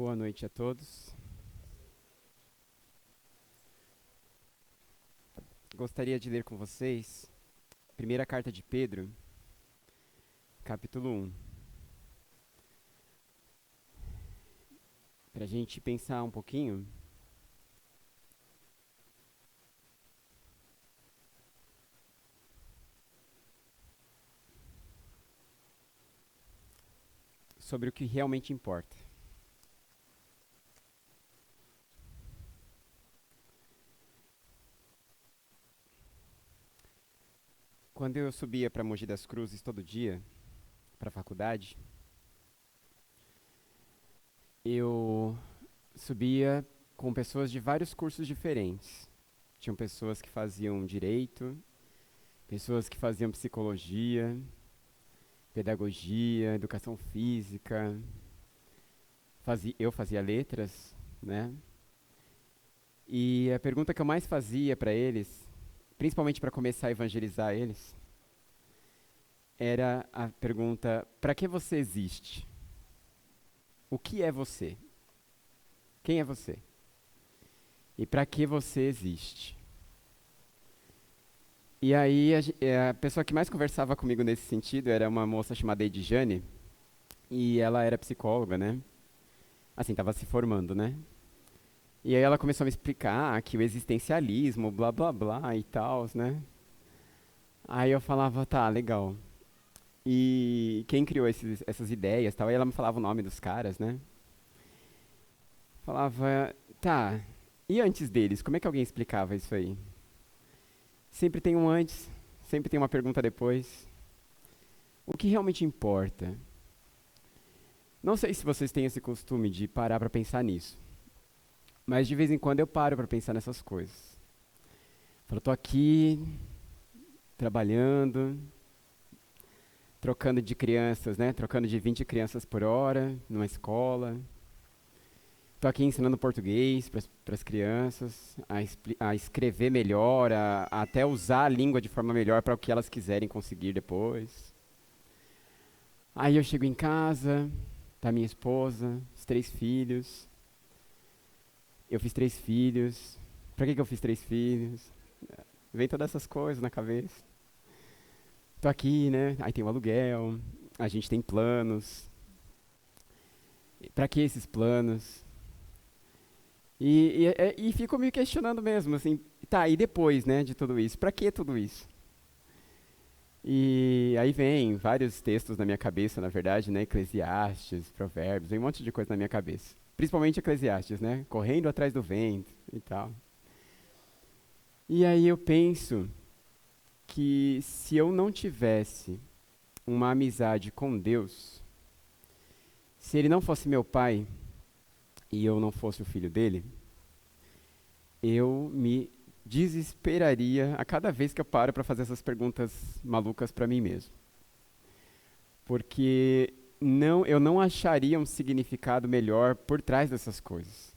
Boa noite a todos. Gostaria de ler com vocês a primeira carta de Pedro, capítulo 1, para a gente pensar um pouquinho sobre o que realmente importa. Quando eu subia para Mogi das Cruzes todo dia, para a faculdade, eu subia com pessoas de vários cursos diferentes. Tinham pessoas que faziam direito, pessoas que faziam psicologia, pedagogia, educação física. Eu fazia letras, né? E a pergunta que eu mais fazia para eles, principalmente para começar a evangelizar eles, era a pergunta: para que você existe? O que é você? Quem é você? E para que você existe? E aí a pessoa que mais conversava comigo nesse sentido era uma moça chamada Edjane, e ela era psicóloga, né? Assim, estava se formando, né? E aí ela começou a me explicar que o existencialismo, blá blá blá e tal, né? Aí eu falava, tá, legal. E quem criou essas ideias, tal? Aí ela me falava o nome dos caras, né? Falava, tá. E antes deles, como é que alguém explicava isso aí? Sempre tem um antes, sempre tem uma pergunta depois. O que realmente importa? Não sei se vocês têm esse costume de parar para pensar nisso, mas de vez em quando eu paro para pensar nessas coisas. Falo, tô aqui trabalhando, trocando de crianças, né? Trocando de 20 crianças por hora numa escola. Estou aqui ensinando português para as crianças, a escrever melhor, a até usar a língua de forma melhor para o que elas quiserem conseguir depois. Aí eu chego em casa, tá minha esposa, os 3 filhos. Eu fiz 3 filhos. Para que eu fiz 3 filhos? Vem todas essas coisas na cabeça. Tô aqui, né? Aí tem o aluguel, a gente tem planos. Para que esses planos? E fico me questionando mesmo, assim, tá, e depois, né, de tudo isso? Pra que tudo isso? E aí vem vários textos na minha cabeça, na verdade, né, Eclesiastes, Provérbios, vem um monte de coisa na minha cabeça. Principalmente Eclesiastes, né, correndo atrás do vento e tal. E aí eu penso que se eu não tivesse uma amizade com Deus, se Ele não fosse meu pai e eu não fosse o filho dele, eu me desesperaria a cada vez que eu paro para fazer essas perguntas malucas para mim mesmo. Porque eu não acharia um significado melhor por trás dessas coisas.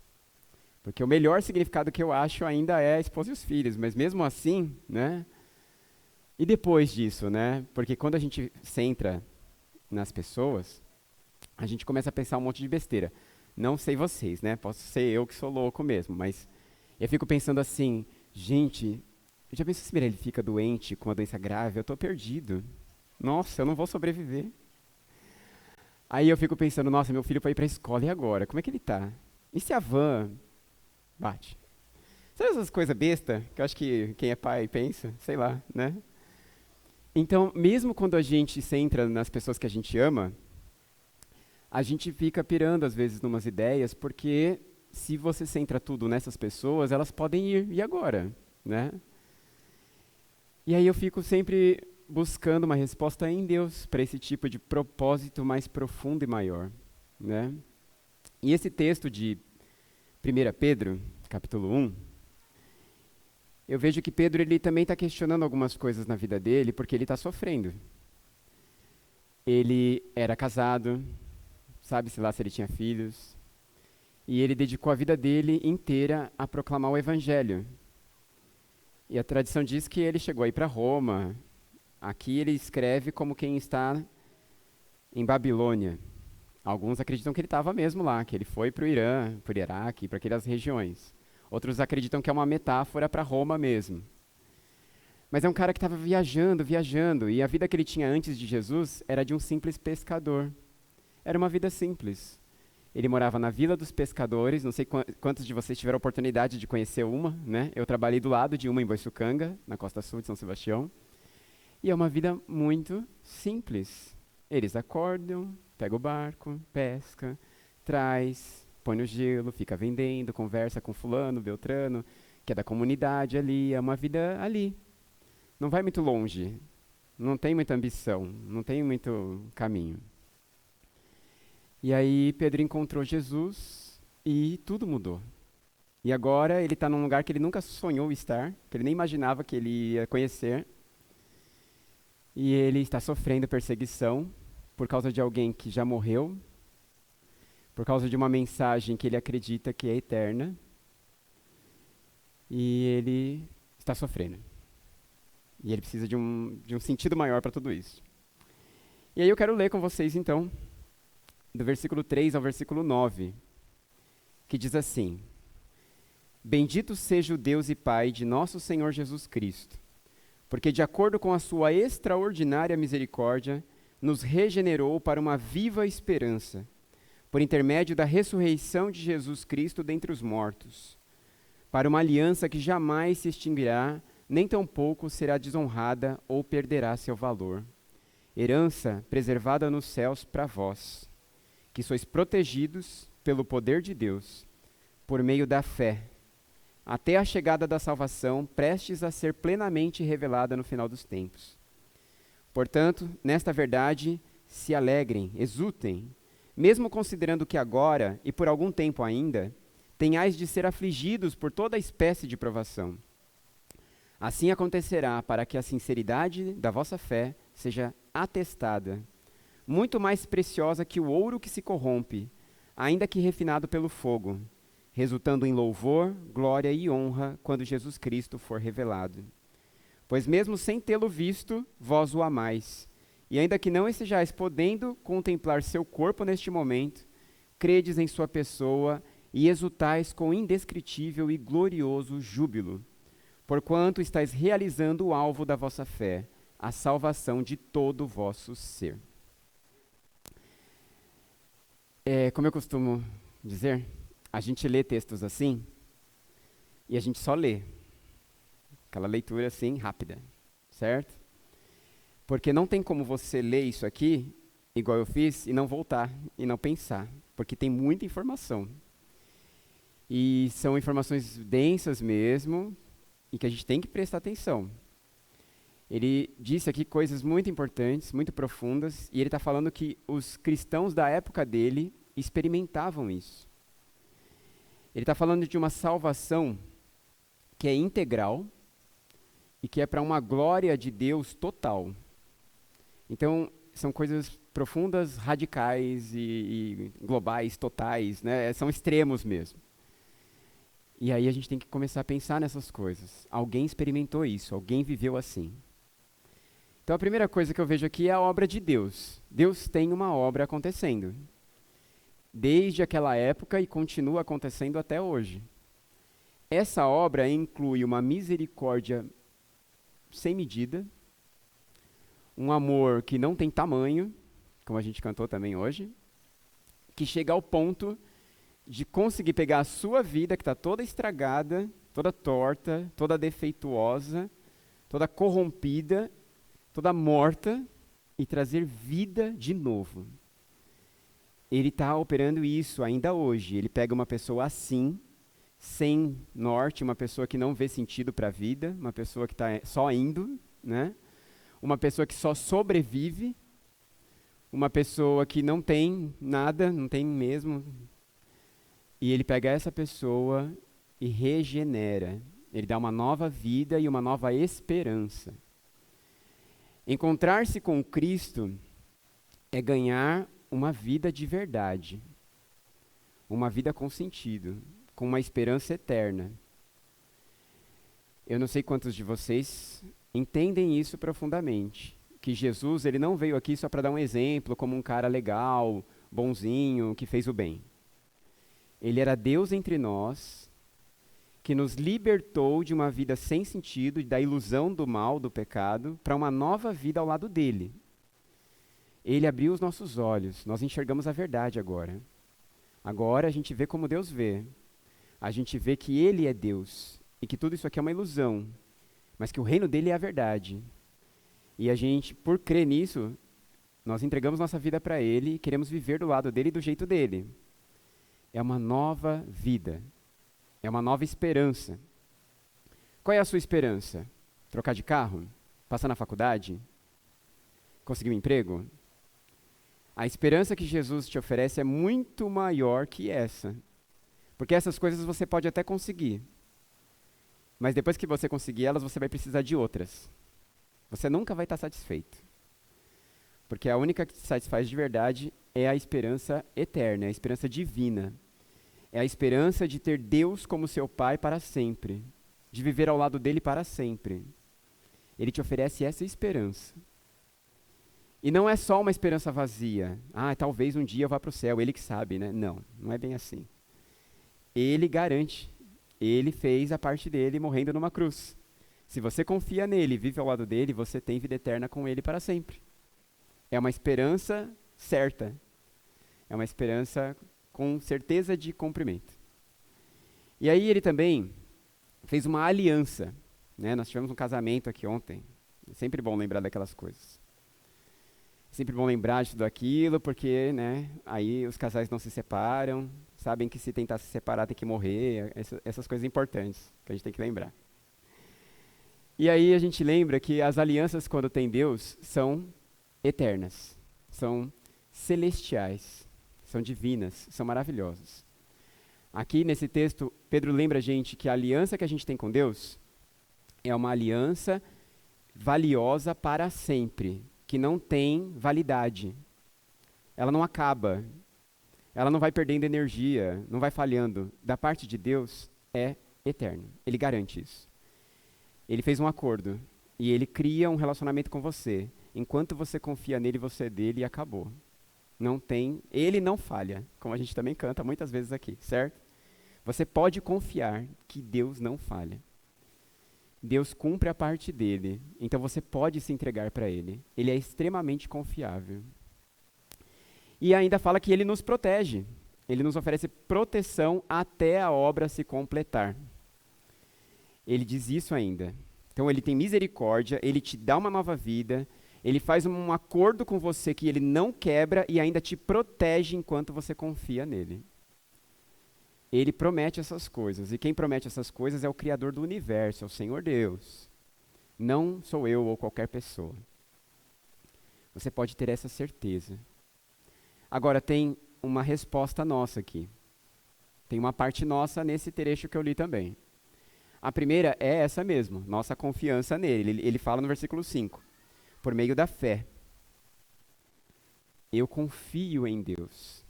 Porque o melhor significado que eu acho ainda é a esposa e os filhos, mas mesmo assim, né? E depois disso, né? Porque quando a gente centra nas pessoas, a gente começa a pensar um monte de besteira. Não sei vocês, né? Posso ser eu que sou louco mesmo, mas eu fico pensando assim, gente, já pensou se ele fica doente com uma doença grave? Eu tô perdido. Nossa, eu não vou sobreviver. Aí eu fico pensando, nossa, meu filho vai ir pra escola e agora? Como é que ele tá? E se a van bate? Sabe essas coisas besta que eu acho que quem é pai pensa? Sei lá, né? Então, mesmo quando a gente centra nas pessoas que a gente ama, a gente fica pirando às vezes numas ideias, porque se você centra tudo nessas pessoas, elas podem ir, e agora? Né? E aí eu fico sempre buscando uma resposta em Deus para esse tipo de propósito mais profundo e maior. Né? E esse texto de 1 Pedro, capítulo 1, eu vejo que Pedro ele também está questionando algumas coisas na vida dele, porque ele está sofrendo. Ele era casado, sabe-se lá se ele tinha filhos, e ele dedicou a vida dele inteira a proclamar o evangelho. E a tradição diz que ele chegou aí para Roma. Aqui ele escreve como quem está em Babilônia, Alguns acreditam que ele estava mesmo lá, que ele foi para o Irã, para o Iraque, para aquelas regiões. Outros acreditam que é uma metáfora para Roma mesmo. Mas é um cara que estava viajando, viajando, e a vida que ele tinha antes de Jesus era de um simples pescador. Era uma vida simples. Ele morava na Vila dos Pescadores, não sei quantos de vocês tiveram a oportunidade de conhecer uma, né? Eu trabalhei do lado de uma em Boiçucanga, na costa sul de São Sebastião. E é uma vida muito simples. Eles acordam, pegam o barco, pesca, traz, põe no gelo, fica vendendo, conversa com fulano, beltrano, que é da comunidade ali, é uma vida ali. Não vai muito longe, não tem muita ambição, não tem muito caminho. E aí Pedro encontrou Jesus e tudo mudou. E agora ele está num lugar que ele nunca sonhou estar, que ele nem imaginava que ele ia conhecer. E ele está sofrendo perseguição por causa de alguém que já morreu, por causa de uma mensagem que ele acredita que é eterna. E ele está sofrendo. E ele precisa de um sentido maior para tudo isso. E aí eu quero ler com vocês, então, do versículo 3 ao versículo 9, que diz assim: Bendito seja o Deus e Pai de nosso Senhor Jesus Cristo, porque de acordo com a sua extraordinária misericórdia, nos regenerou para uma viva esperança, por intermédio da ressurreição de Jesus Cristo dentre os mortos, para uma aliança que jamais se extinguirá, nem tampouco será desonrada ou perderá seu valor. Herança preservada nos céus para vós, que sois protegidos pelo poder de Deus, por meio da fé, até a chegada da salvação, prestes a ser plenamente revelada no final dos tempos. Portanto, nesta verdade, se alegrem, exultem, mesmo considerando que agora, e por algum tempo ainda, tenhais de ser afligidos por toda espécie de provação. Assim acontecerá para que a sinceridade da vossa fé seja atestada, muito mais preciosa que o ouro que se corrompe, ainda que refinado pelo fogo, resultando em louvor, glória e honra quando Jesus Cristo for revelado. Pois mesmo sem tê-lo visto, vós o amais, e ainda que não estejais podendo contemplar seu corpo neste momento, credes em sua pessoa e exultais com indescritível e glorioso júbilo, porquanto estáis realizando o alvo da vossa fé, a salvação de todo o vosso ser. Como eu costumo dizer, a gente lê textos assim e a gente só lê. Aquela leitura assim, rápida, certo? Porque não tem como você ler isso aqui, igual eu fiz, e não voltar, e não pensar, porque tem muita informação. E são informações densas mesmo, e que a gente tem que prestar atenção. Ele disse aqui coisas muito importantes, muito profundas, e ele está falando que os cristãos da época dele experimentavam isso. Ele está falando de uma salvação que é integral e que é para uma glória de Deus total. Então, são coisas profundas, radicais e globais, totais, né? São extremos mesmo. E aí a gente tem que começar a pensar nessas coisas. Alguém experimentou isso, alguém viveu assim. Então a primeira coisa que eu vejo aqui é a obra de Deus. Deus tem uma obra acontecendo. Desde aquela época e continua acontecendo até hoje. Essa obra inclui uma misericórdia sem medida, um amor que não tem tamanho, como a gente cantou também hoje, que chega ao ponto de conseguir pegar a sua vida, que está toda estragada, toda torta, toda defeituosa, toda corrompida, toda morta, e trazer vida de novo. Ele está operando isso ainda hoje. Ele pega uma pessoa assim, sem norte, uma pessoa que não vê sentido para a vida, uma pessoa que está só indo, né? Uma pessoa que só sobrevive, uma pessoa que não tem nada, não tem mesmo. E ele pega essa pessoa e regenera. Ele dá uma nova vida e uma nova esperança. Encontrar-se com Cristo é ganhar uma vida de verdade. Uma vida com sentido, com uma esperança eterna. Eu não sei quantos de vocês entendem isso profundamente. Que Jesus, ele não veio aqui só para dar um exemplo, como um cara legal, bonzinho, que fez o bem. Ele era Deus entre nós, que nos libertou de uma vida sem sentido, da ilusão do mal, do pecado, para uma nova vida ao lado dele. Ele abriu os nossos olhos, nós enxergamos a verdade agora. Agora a gente vê como Deus vê. A gente vê que Ele é Deus e que tudo isso aqui é uma ilusão, mas que o reino dele é a verdade. E a gente, por crer nisso, nós entregamos nossa vida para Ele e queremos viver do lado dele e do jeito dele. É uma nova vida. É uma nova esperança. Qual é a sua esperança? Trocar de carro? Passar na faculdade? Conseguir um emprego? A esperança que Jesus te oferece é muito maior que essa. Porque essas coisas você pode até conseguir. Mas depois que você conseguir elas, você vai precisar de outras. Você nunca vai estar satisfeito. Porque a única que te satisfaz de verdade é a esperança eterna, é a esperança divina. É a esperança de ter Deus como seu Pai para sempre. De viver ao lado dele para sempre. Ele te oferece essa esperança. E não é só uma esperança vazia. Ah, talvez um dia eu vá para o céu, ele que sabe, né? Não, não é bem assim. Ele garante. Ele fez a parte dele morrendo numa cruz. Se você confia nele e vive ao lado dele, você tem vida eterna com ele para sempre. É uma esperança certa. É uma esperança com certeza de cumprimento. E aí ele também fez uma aliança. Né? Nós tivemos um casamento aqui ontem. É sempre bom lembrar daquelas coisas. Sempre bom lembrar de tudo aquilo, porque né, aí os casais não se separam, sabem que se tentar se separar tem que morrer, essas coisas importantes que a gente tem que lembrar. E aí a gente lembra que as alianças, quando tem Deus, são eternas, são celestiais, são divinas, são maravilhosas. Aqui nesse texto, Pedro lembra a gente que a aliança que a gente tem com Deus é uma aliança valiosa para sempre, que não tem validade. Ela não acaba. Ela não vai perdendo energia, não vai falhando. Da parte de Deus, é eterno. Ele garante isso. Ele fez um acordo e ele cria um relacionamento com você. Enquanto você confia nele, você é dele e acabou. Não tem, ele não falha, como a gente também canta muitas vezes aqui, certo? Você pode confiar que Deus não falha. Deus cumpre a parte dele, então você pode se entregar para ele. Ele é extremamente confiável. E ainda fala que ele nos protege. Ele nos oferece proteção até a obra se completar. Ele diz isso ainda. Então ele tem misericórdia, ele te dá uma nova vida, ele faz um acordo com você que ele não quebra e ainda te protege enquanto você confia nele. Ele promete essas coisas, e quem promete essas coisas é o Criador do universo, é o Senhor Deus. Não sou eu ou qualquer pessoa. Você pode ter essa certeza. Agora, tem uma resposta nossa aqui. Tem uma parte nossa nesse trecho que eu li também. A primeira é essa mesmo, nossa confiança nele. Ele fala no versículo 5, por meio da fé. Eu confio em Deus.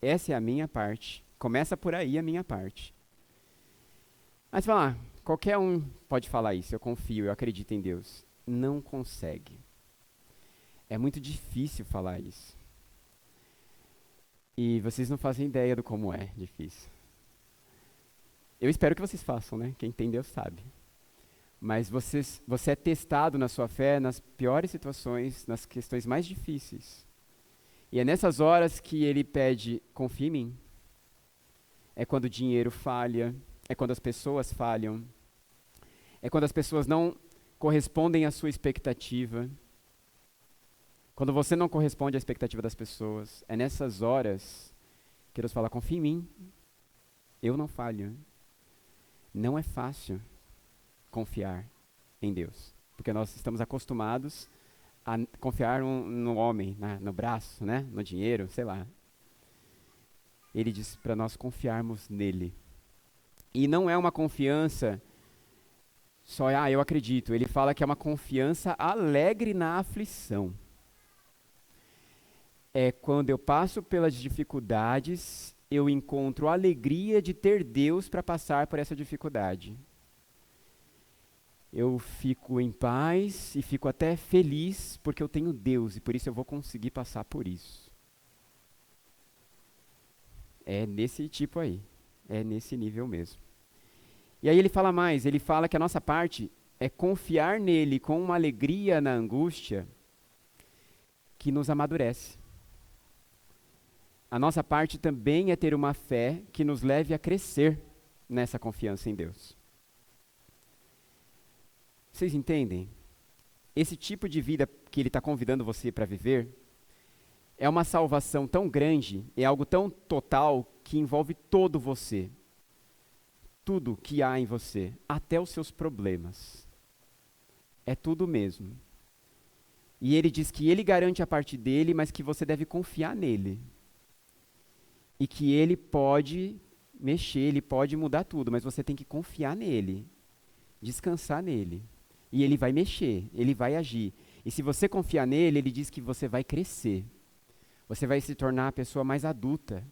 Essa é a minha parte. Começa por aí a minha parte. Mas você fala, qualquer um pode falar isso, eu confio, eu acredito em Deus. Não consegue. É muito difícil falar isso. E vocês não fazem ideia do como é difícil. Eu espero que vocês façam, né? Quem tem Deus sabe. Mas você é testado na sua fé nas piores situações, nas questões mais difíceis. E é nessas horas que ele pede, confia em mim. É quando o dinheiro falha, é quando as pessoas falham, é quando as pessoas não correspondem à sua expectativa. Quando você não corresponde à expectativa das pessoas, é nessas horas que Deus fala, confia em mim, eu não falho. Não é fácil confiar em Deus, porque nós estamos acostumados a confiar no homem, no braço, né? No dinheiro, sei lá. Ele diz para nós confiarmos nele. E não é uma confiança só, eu acredito. Ele fala que é uma confiança alegre na aflição. É quando eu passo pelas dificuldades, eu encontro a alegria de ter Deus para passar por essa dificuldade. Eu fico em paz e fico até feliz porque eu tenho Deus e por isso eu vou conseguir passar por isso. É nesse tipo aí. É nesse nível mesmo. E aí ele fala mais, ele fala que a nossa parte é confiar nele com uma alegria na angústia que nos amadurece. A nossa parte também é ter uma fé que nos leve a crescer nessa confiança em Deus. Vocês entendem? Esse tipo de vida que ele está convidando você para viver é uma salvação tão grande, é algo tão total que envolve todo você. Tudo que há em você, até os seus problemas. É tudo mesmo. E ele diz que ele garante a parte dele, mas que você deve confiar nele. E que ele pode mexer, ele pode mudar tudo, mas você tem que confiar nele, descansar nele. E ele vai mexer, ele vai agir. E se você confiar nele, ele diz que você vai crescer. Você vai se tornar a pessoa mais adulta,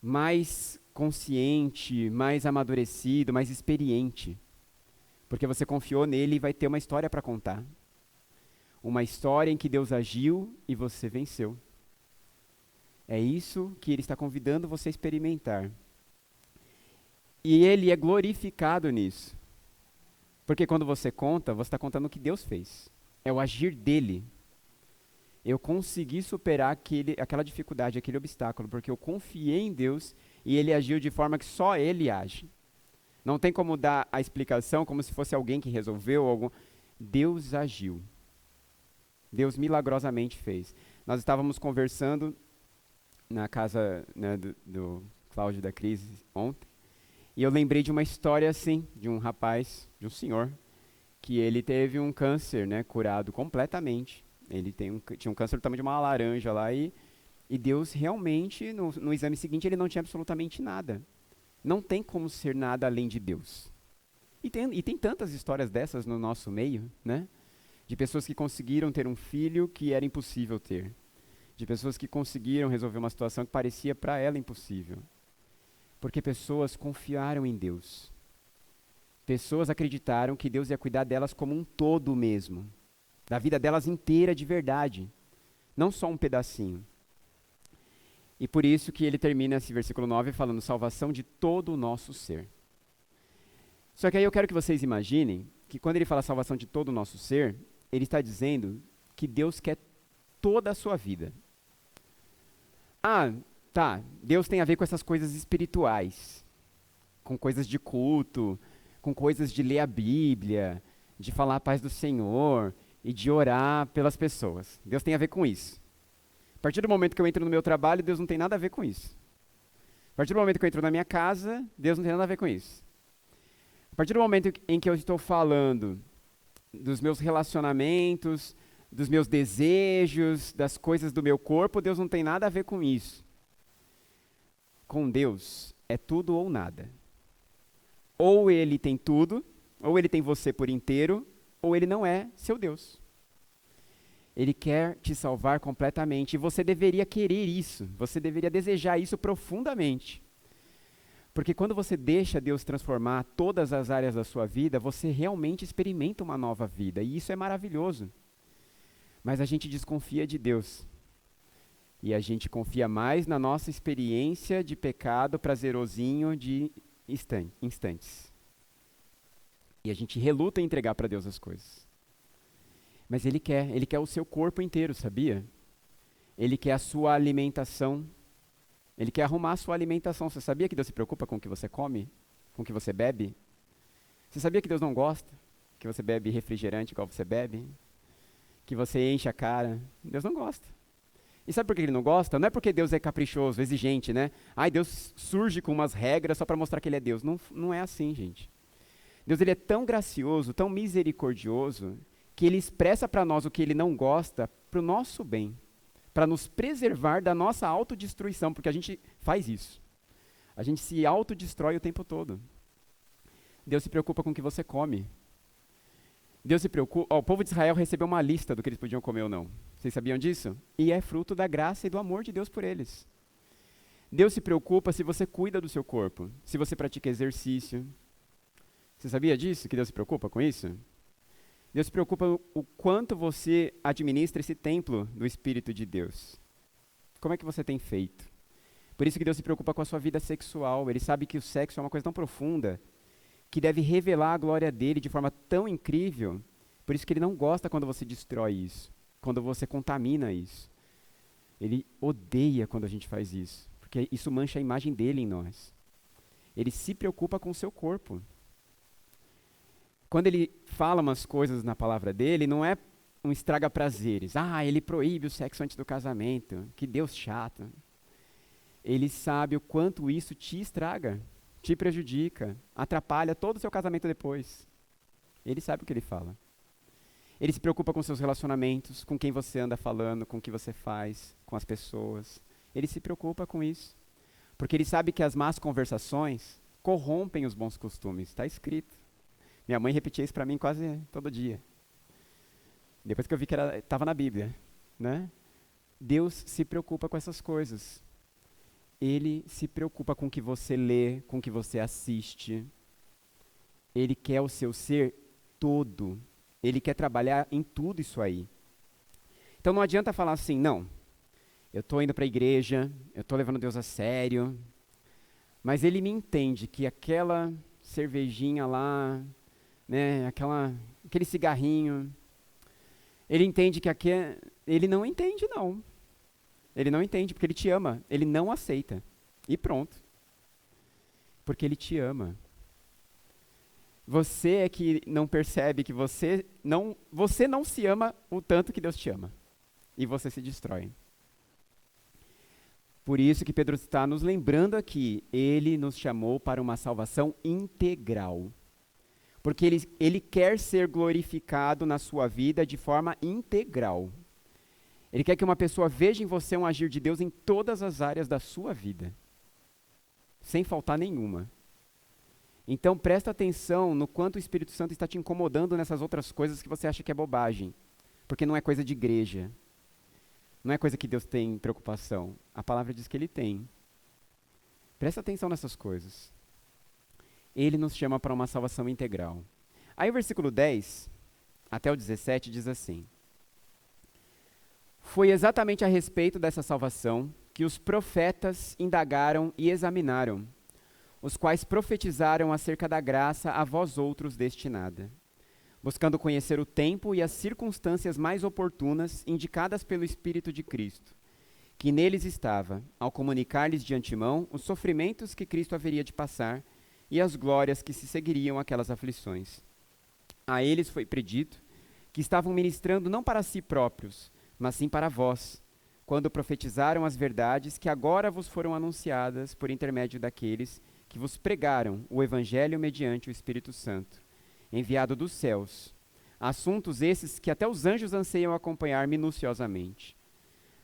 mais consciente, mais amadurecido, mais experiente. Porque você confiou nele e vai ter uma história para contar. Uma história em que Deus agiu e você venceu. É isso que ele está convidando você a experimentar. E ele é glorificado nisso. Porque quando você conta, você está contando o que Deus fez. É o agir dele. Eu consegui superar aquela dificuldade, aquele obstáculo, porque eu confiei em Deus e ele agiu de forma que só ele age. Não tem como dar a explicação como se fosse alguém que resolveu. Deus agiu. Deus milagrosamente fez. Nós estávamos conversando na casa, né, do Cláudio e da Cris ontem, e eu lembrei de uma história assim, de um rapaz, de um senhor, que ele teve um câncer, né, curado completamente. Ele tinha um câncer do tamanho de uma laranja lá, e Deus realmente, no exame seguinte, ele não tinha absolutamente nada. Não tem como ser nada além de Deus. E tem tantas histórias dessas no nosso meio, né? De pessoas que conseguiram ter um filho que era impossível ter. De pessoas que conseguiram resolver uma situação que parecia para ela impossível. Porque pessoas confiaram em Deus. Pessoas acreditaram que Deus ia cuidar delas como um todo mesmo. Da vida delas inteira de verdade. Não só um pedacinho. E por isso que ele termina esse versículo 9 falando salvação de todo o nosso ser. Só que aí eu quero que vocês imaginem que quando ele fala salvação de todo o nosso ser, ele está dizendo que Deus quer toda a sua vida. Ah, tá, Deus tem a ver com essas coisas espirituais, com coisas de culto, com coisas de ler a Bíblia, de falar a paz do Senhor e de orar pelas pessoas. Deus tem a ver com isso. A partir do momento que eu entro no meu trabalho, Deus não tem nada a ver com isso. A partir do momento que eu entro na minha casa, Deus não tem nada a ver com isso. A partir do momento em que eu estou falando dos meus relacionamentos, dos meus desejos, das coisas do meu corpo, Deus não tem nada a ver com isso. Com Deus, é tudo ou nada. Ou ele tem tudo, ou ele tem você por inteiro, ou ele não é seu Deus. Ele quer te salvar completamente, e você deveria querer isso, você deveria desejar isso profundamente. Porque quando você deixa Deus transformar todas as áreas da sua vida, você realmente experimenta uma nova vida, e isso é maravilhoso. Mas a gente desconfia de Deus. E a gente confia mais na nossa experiência de pecado prazerosinho de instantes. E a gente reluta em entregar para Deus as coisas. Mas Ele quer o seu corpo inteiro, sabia? Ele quer a sua alimentação. Ele quer arrumar a sua alimentação. Você sabia que Deus se preocupa com o que você come? Com o que você bebe? Você sabia que Deus não gosta que você bebe refrigerante igual você bebe? Que você enche a cara? Deus não gosta. E sabe por que Ele não gosta? Não é porque Deus é caprichoso, exigente, né? Ai, Deus surge com umas regras só para mostrar que Ele é Deus. Não, não é assim, gente. Deus ele é tão gracioso, tão misericordioso, que Ele expressa para nós o que Ele não gosta para o nosso bem. Para nos preservar da nossa autodestruição, porque a gente faz isso. A gente se autodestrói o tempo todo. Deus se preocupa com o que você come. Deus se preocupa. O povo de Israel recebeu uma lista do que eles podiam comer ou não. Vocês sabiam disso? E é fruto da graça e do amor de Deus por eles. Deus se preocupa se você cuida do seu corpo, se você pratica exercício. Você sabia disso? Que Deus se preocupa com isso? Deus se preocupa o quanto você administra esse templo do Espírito de Deus. Como é que você tem feito? Por isso que Deus se preocupa com a sua vida sexual. Ele sabe que o sexo é uma coisa tão profunda que deve revelar a glória dele de forma tão incrível. Por isso que ele não gosta quando você destrói isso, quando você contamina isso. Ele odeia quando a gente faz isso, porque isso mancha a imagem dele em nós. Ele se preocupa com o seu corpo. Quando ele fala umas coisas na palavra dele, não é um estraga-prazeres. Ah, ele proíbe o sexo antes do casamento. Que Deus chato. Ele sabe o quanto isso te estraga, te prejudica, atrapalha todo o seu casamento depois. Ele sabe o que ele fala. Ele se preocupa com seus relacionamentos, com quem você anda falando, com o que você faz, com as pessoas. Ele se preocupa com isso. Porque ele sabe que as más conversações corrompem os bons costumes. Está escrito. Minha mãe repetia isso para mim quase todo dia. Depois que eu vi que estava na Bíblia, né? Deus se preocupa com essas coisas. Ele se preocupa com o que você lê, com o que você assiste. Ele quer o seu ser todo. Ele quer trabalhar em tudo isso aí. Então não adianta falar assim, não, eu estou indo para a igreja, eu estou levando Deus a sério, mas ele me entende que aquela cervejinha lá, né, aquele cigarrinho, ele entende que ele não entende não. Ele não entende porque ele te ama, ele não aceita. E pronto. Porque ele te ama. Você é que não percebe que você não se ama o tanto que Deus te ama. E você se destrói. Por isso que Pedro está nos lembrando aqui, ele nos chamou para uma salvação integral. Porque ele quer ser glorificado na sua vida de forma integral. Ele quer que uma pessoa veja em você um agir de Deus em todas as áreas da sua vida. Sem faltar nenhuma. Então presta atenção no quanto o Espírito Santo está te incomodando nessas outras coisas que você acha que é bobagem. Porque não é coisa de igreja. Não é coisa que Deus tem preocupação. A palavra diz que Ele tem. Presta atenção nessas coisas. Ele nos chama para uma salvação integral. Aí o versículo 10 até o 17 diz assim: Foi exatamente a respeito dessa salvação que os profetas indagaram e examinaram, os quais profetizaram acerca da graça a vós outros destinada, buscando conhecer o tempo e as circunstâncias mais oportunas indicadas pelo Espírito de Cristo, que neles estava, ao comunicar-lhes de antemão os sofrimentos que Cristo haveria de passar e as glórias que se seguiriam àquelas aflições. A eles foi predito que estavam ministrando não para si próprios, mas sim para vós, quando profetizaram as verdades que agora vos foram anunciadas por intermédio daqueles que vos pregaram o Evangelho mediante o Espírito Santo, enviado dos céus, assuntos esses que até os anjos anseiam acompanhar minuciosamente.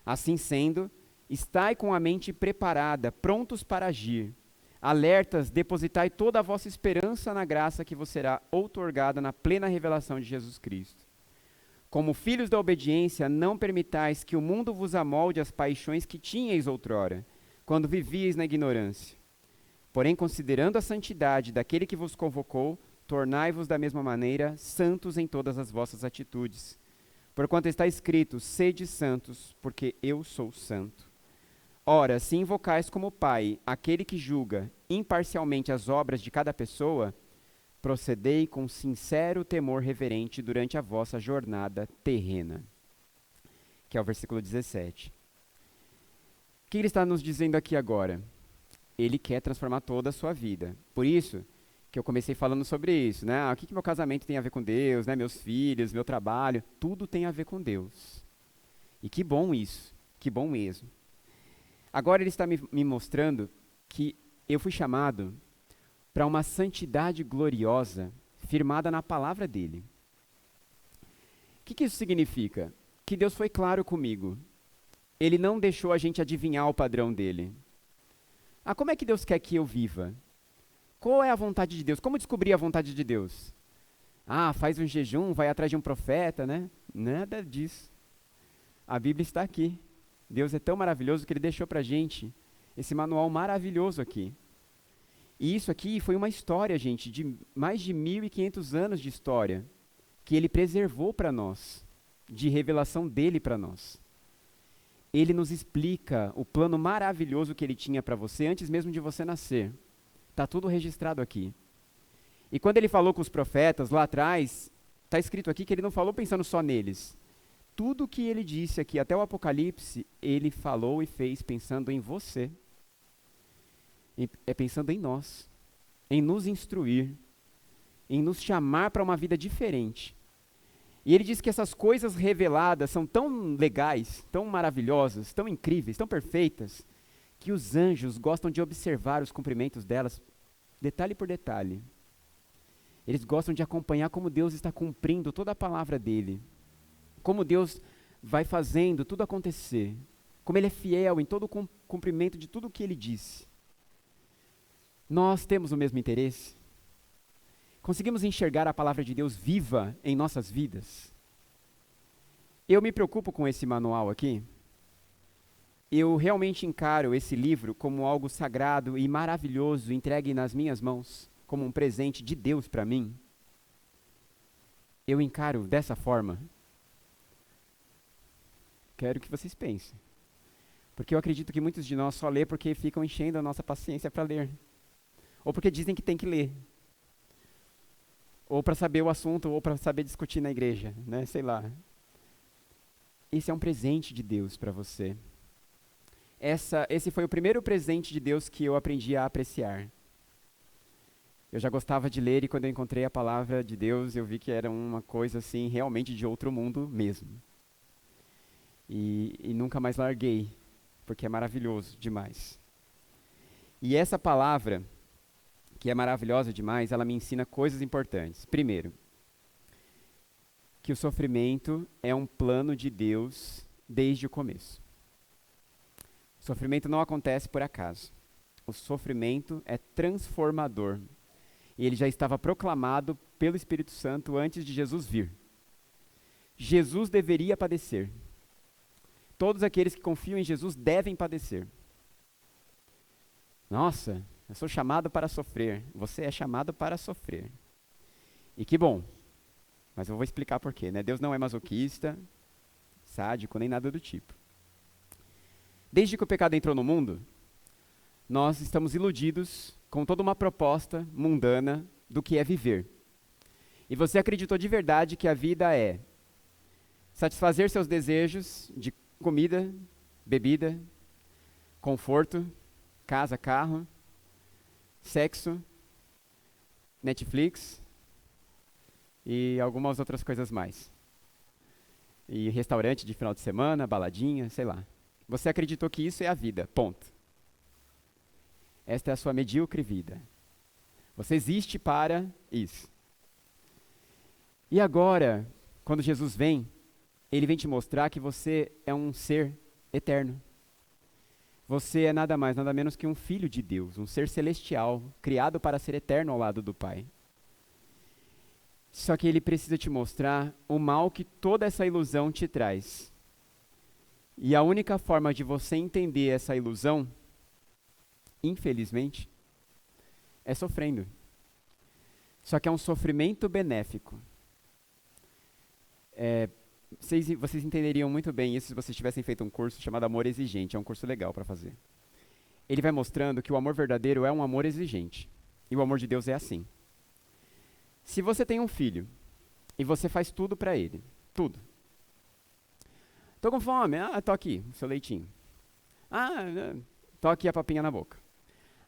Assim sendo, estai com a mente preparada, prontos para agir, alertas, depositai toda a vossa esperança na graça que vos será outorgada na plena revelação de Jesus Cristo. Como filhos da obediência, não permitais que o mundo vos amolde as paixões que tinhais outrora, quando vivíeis na ignorância. Porém, considerando a santidade daquele que vos convocou, tornai-vos da mesma maneira santos em todas as vossas atitudes. Porquanto está escrito, sede santos, porque eu sou santo. Ora, se invocais como Pai aquele que julga imparcialmente as obras de cada pessoa, procedei com sincero temor reverente durante a vossa jornada terrena. Que é o versículo 17. O que ele está nos dizendo aqui agora? Ele quer transformar toda a sua vida. Por isso que eu comecei falando sobre isso, né? O que meu casamento tem a ver com Deus, né? Meus filhos, meu trabalho, tudo tem a ver com Deus. E que bom isso, que bom mesmo. Agora ele está me mostrando que eu fui chamado para uma santidade gloriosa firmada na palavra dele. O que isso significa? Que Deus foi claro comigo. Ele não deixou a gente adivinhar o padrão dele. Ah, como é que Deus quer que eu viva? Qual é a vontade de Deus? Como descobrir a vontade de Deus? Ah, faz um jejum, vai atrás de um profeta, né? Nada disso. A Bíblia está aqui. Deus é tão maravilhoso que Ele deixou para a gente esse manual maravilhoso aqui. E isso aqui foi uma história, gente, de mais de 1.500 anos de história, que Ele preservou para nós, de revelação dEle para nós. ele nos explica o plano maravilhoso que ele tinha para você antes mesmo de você nascer. Está tudo registrado aqui. E quando ele falou com os profetas lá atrás, está escrito aqui que ele não falou pensando só neles. Tudo que ele disse aqui, até o Apocalipse, ele falou e fez pensando em você. É pensando em nós, em nos instruir, em nos chamar para uma vida diferente. E ele diz que essas coisas reveladas são tão legais, tão maravilhosas, tão incríveis, tão perfeitas, que os anjos gostam de observar os cumprimentos delas, detalhe por detalhe. Eles gostam de acompanhar como Deus está cumprindo toda a palavra dele, como Deus vai fazendo tudo acontecer, como ele é fiel em todo o cumprimento de tudo o que ele disse. Nós temos o mesmo interesse? Conseguimos enxergar a palavra de Deus viva em nossas vidas? Eu me preocupo com esse manual aqui. Eu realmente encaro esse livro como algo sagrado e maravilhoso entregue nas minhas mãos, como um presente de Deus para mim. Eu encaro dessa forma. Quero que vocês pensem. Porque eu acredito que muitos de nós só lê porque ficam enchendo a nossa paciência para ler. Ou porque dizem que tem que ler. Ou para saber o assunto, ou para saber discutir na igreja, né? Sei lá. Esse é um presente de Deus para você. Esse foi o primeiro presente de Deus que eu aprendi a apreciar. Eu já gostava de ler e quando eu encontrei a palavra de Deus, eu vi que era uma coisa assim, realmente de outro mundo mesmo. E nunca mais larguei, porque é maravilhoso demais. E essa palavra, que é maravilhosa demais, ela me ensina coisas importantes. Primeiro, que o sofrimento é um plano de Deus desde o começo. O sofrimento não acontece por acaso. O sofrimento é transformador. E ele já estava proclamado pelo Espírito Santo antes de Jesus vir. Jesus deveria padecer. Todos aqueles que confiam em Jesus devem padecer. Nossa, eu sou chamado para sofrer. Você é chamado para sofrer. E que bom. Mas eu vou explicar por quê, né? Deus não é masoquista, sádico, nem nada do tipo. Desde que o pecado entrou no mundo, nós estamos iludidos com toda uma proposta mundana do que é viver. E você acreditou de verdade que a vida é satisfazer seus desejos de comida, bebida, conforto, casa, carro, sexo, Netflix e algumas outras coisas mais. E restaurante de final de semana, baladinha, sei lá. Você acreditou que isso é a vida, ponto. Esta é a sua medíocre vida. Você existe para isso. E agora, quando Jesus vem, ele vem te mostrar que você é um ser eterno. Você é nada mais, nada menos que um filho de Deus, um ser celestial, criado para ser eterno ao lado do Pai. Só que ele precisa te mostrar o mal que toda essa ilusão te traz. E a única forma de você entender essa ilusão, infelizmente, é sofrendo. Só que é um sofrimento benéfico. Vocês entenderiam muito bem isso se vocês tivessem feito um curso chamado Amor Exigente. É um curso legal para fazer. Ele vai mostrando que o amor verdadeiro é um amor exigente. E o amor de Deus é assim. Se você tem um filho e você faz tudo para ele, tudo. Tô com fome, tô aqui, seu leitinho. Tô aqui a papinha na boca.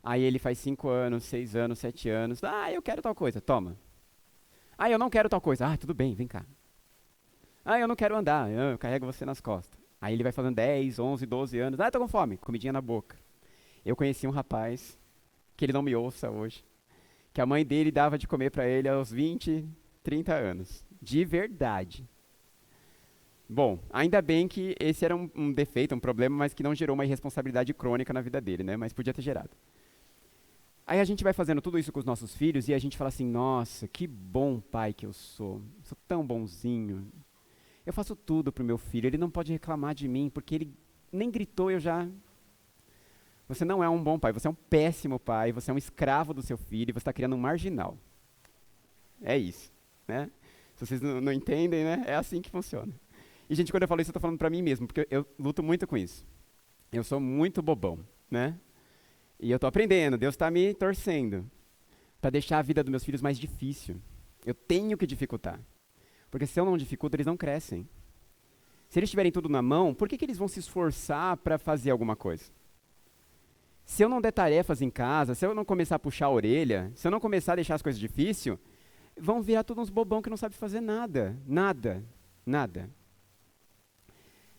Aí ele faz 5 anos, 6 anos, 7 anos. Eu quero tal coisa, toma. Eu não quero tal coisa. Tudo bem, vem cá. Eu não quero andar, eu carrego você nas costas. Aí ele vai fazendo 10, 11, 12 anos. Tô com fome, comidinha na boca. Eu conheci um rapaz, que ele não me ouça hoje, que a mãe dele dava de comer para ele aos 20, 30 anos. De verdade. Bom, ainda bem que esse era um defeito, um problema, mas que não gerou uma irresponsabilidade crônica na vida dele, né? Mas podia ter gerado. Aí a gente vai fazendo tudo isso com os nossos filhos e a gente fala assim, nossa, que bom pai que eu sou tão bonzinho. Eu faço tudo pro meu filho, ele não pode reclamar de mim, porque ele nem gritou, eu já... Você não é um bom pai, você é um péssimo pai, você é um escravo do seu filho, você está criando um marginal. É isso, né? Se vocês não entendem, né? É assim que funciona. E, gente, quando eu falo isso, eu estou falando para mim mesmo, porque eu luto muito com isso. Eu sou muito bobão, né? E eu estou aprendendo, Deus está me torcendo para deixar a vida dos meus filhos mais difícil. Eu tenho que dificultar. Porque se eu não dificulto, eles não crescem. Se eles tiverem tudo na mão, por que eles vão se esforçar para fazer alguma coisa? Se eu não der tarefas em casa, se eu não começar a puxar a orelha, se eu não começar a deixar as coisas difíceis, vão virar todos uns bobão que não sabem fazer nada. Nada. Nada.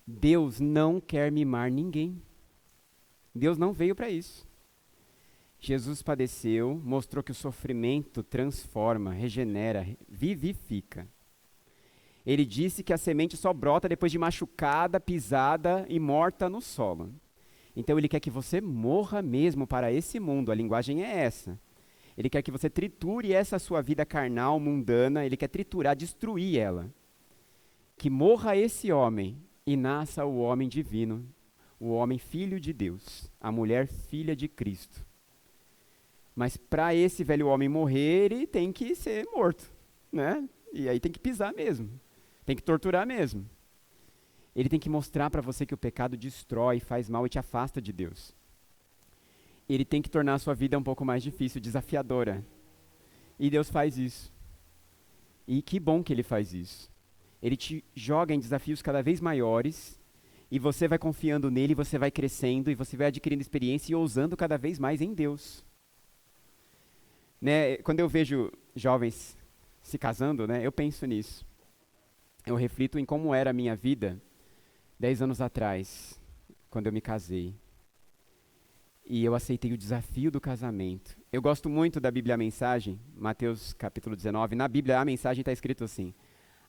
Deus não quer mimar ninguém. Deus não veio para isso. Jesus padeceu, mostrou que o sofrimento transforma, regenera, vivifica. Ele disse que a semente só brota depois de machucada, pisada e morta no solo. Então ele quer que você morra mesmo para esse mundo, a linguagem é essa. Ele quer que você triture essa sua vida carnal, mundana, ele quer triturar, destruir ela. Que morra esse homem e nasça o homem divino, o homem filho de Deus, a mulher filha de Cristo. Mas para esse velho homem morrer, ele tem que ser morto, né? E aí tem que pisar mesmo, tem que torturar mesmo. Ele tem que mostrar para você que o pecado destrói, faz mal e te afasta de Deus. Ele tem que tornar a sua vida um pouco mais difícil, desafiadora. E Deus faz isso. E que bom que Ele faz isso. Ele te joga em desafios cada vez maiores, e você vai confiando nele, você vai crescendo, e você vai adquirindo experiência e ousando cada vez mais em Deus. Né? Quando eu vejo jovens se casando, né, eu penso nisso. Eu reflito em como era a minha vida 10 anos atrás, quando eu me casei. E eu aceitei o desafio do casamento. Eu gosto muito da Bíblia a Mensagem, Mateus capítulo 19. Na Bíblia a Mensagem está escrito assim: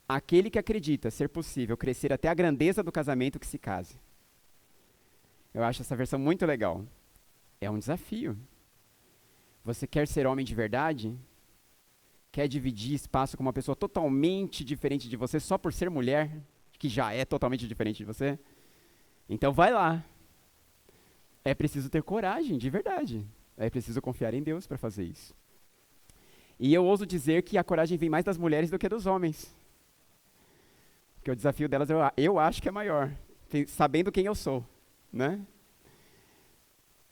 aquele que acredita ser possível crescer até a grandeza do casamento, que se case. Eu acho essa versão muito legal. É um desafio. Você quer ser homem de verdade? Quer dividir espaço com uma pessoa totalmente diferente de você só por ser mulher, que já é totalmente diferente de você? Então vai lá. É preciso ter coragem, de verdade. É preciso confiar em Deus para fazer isso. E eu ouso dizer que a coragem vem mais das mulheres do que dos homens. Porque o desafio delas eu acho que é maior, sabendo quem eu sou, né?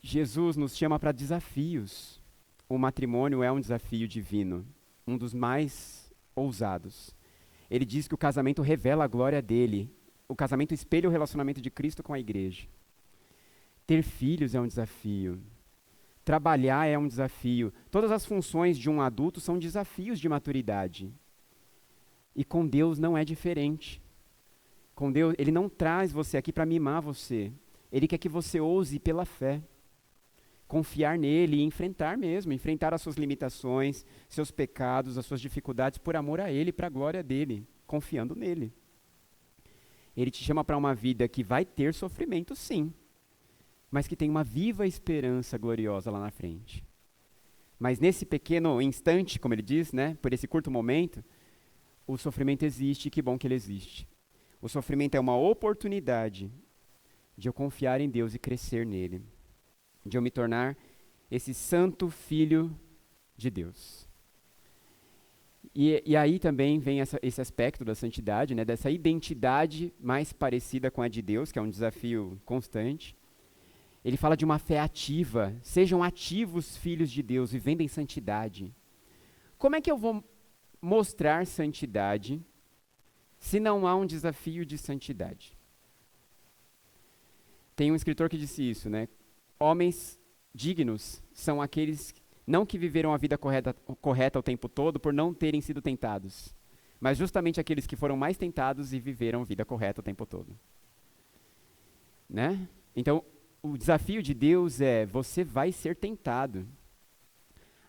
Jesus nos chama para desafios. O matrimônio é um desafio divino, um dos mais ousados. Ele diz que o casamento revela a glória dele. O casamento espelha o relacionamento de Cristo com a igreja. Ter filhos é um desafio. Trabalhar é um desafio. Todas as funções de um adulto são desafios de maturidade. E com Deus não é diferente. Com Deus, Ele não traz você aqui para mimar você. Ele quer que você ouse pela fé. Confiar nele e enfrentar mesmo, enfrentar as suas limitações, seus pecados, as suas dificuldades por amor a Ele, para a glória dEle, confiando nele. Ele te chama para uma vida que vai ter sofrimento, sim, mas que tem uma viva esperança gloriosa lá na frente. Mas nesse pequeno instante, como ele diz, né, por esse curto momento, o sofrimento existe e que bom que ele existe. O sofrimento é uma oportunidade de eu confiar em Deus e crescer nele, de eu me tornar esse santo filho de Deus. E aí também vem esse aspecto da santidade, né, dessa identidade mais parecida com a de Deus, que é um desafio constante. Ele fala de uma fé ativa. Sejam ativos filhos de Deus, vivendo em santidade. Como é que eu vou mostrar santidade se não há um desafio de santidade? Tem um escritor que disse isso, né? Homens dignos são aqueles não que viveram a vida correta o tempo todo por não terem sido tentados, mas justamente aqueles que foram mais tentados e viveram a vida correta o tempo todo. Né? Então, o desafio de Deus é: você vai ser tentado.